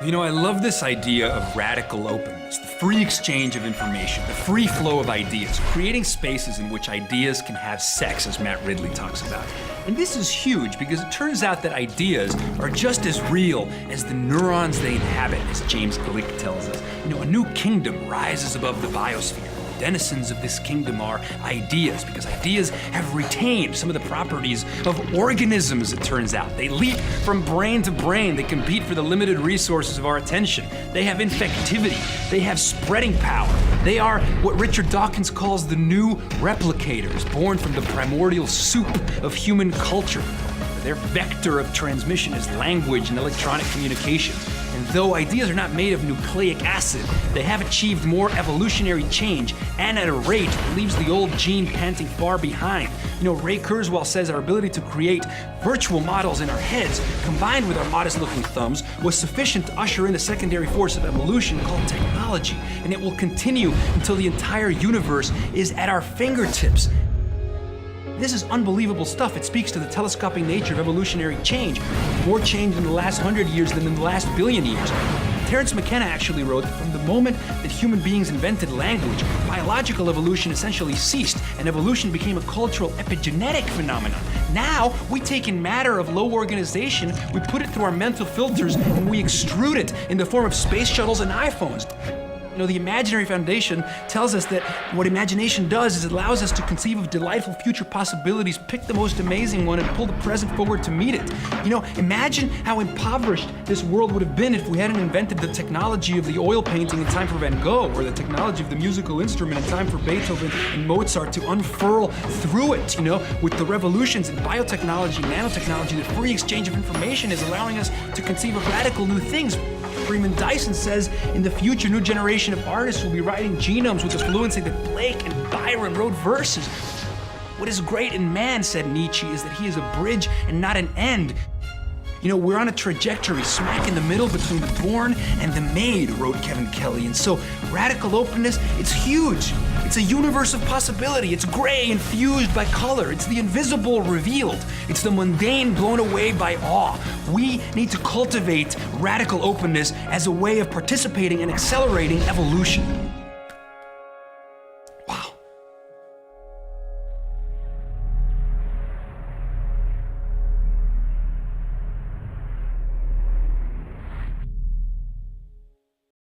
You know, I love this idea of radical openness, the free exchange of information, the free flow of ideas, creating spaces in which ideas can have sex, as Matt Ridley talks about. And this is huge because it turns out that ideas are just as real as the neurons they inhabit, as James Gleick tells us. You know, a new kingdom rises above the biosphere. The denizens of this kingdom are ideas, because ideas have retained some of the properties of organisms, it turns out. They leap from brain to brain. They compete for the limited resources of our attention. They have infectivity. They have spreading power. They are what Richard Dawkins calls the new replicators, born from the primordial soup of human culture. Their vector of transmission is language and electronic communication. And though ideas are not made of nucleic acid, they have achieved more evolutionary change, and at a rate that leaves the old gene panting far behind. You know, Ray Kurzweil says our ability to create virtual models in our heads, combined with our modest-looking thumbs, was sufficient to usher in the secondary force of evolution called technology. And it will continue until the entire universe is at our fingertips. This is unbelievable stuff. It speaks to the telescoping nature of evolutionary change. More change in the last 100 years than in the last billion years. Terence McKenna actually wrote that from the moment that human beings invented language, biological evolution essentially ceased, and evolution became a cultural epigenetic phenomenon. Now, we take in matter of low organization, we put it through our mental filters, and we extrude it in the form of space shuttles and iPhones. You know, the imaginary foundation tells us that what imagination does is it allows us to conceive of delightful future possibilities, pick the most amazing one, and pull the present forward to meet it. You know, imagine how impoverished this world would have been if we hadn't invented the technology of the oil painting in time for Van Gogh, or the technology of the musical instrument in time for Beethoven and Mozart to unfurl through it. You know, with the revolutions in biotechnology, nanotechnology, the free exchange of information is allowing us to conceive of radical new things. Freeman Dyson says in the future, new generation of artists will be writing genomes with the fluency that Blake and Byron wrote verses. What is great in man, said Nietzsche, is that he is a bridge and not an end. You know, we're on a trajectory smack in the middle between the born and the made, wrote Kevin Kelly. And so radical openness, it's huge. It's a universe of possibility. It's gray infused by color. It's the invisible revealed. It's the mundane blown away by awe. We need to cultivate radical openness as a way of participating and accelerating evolution.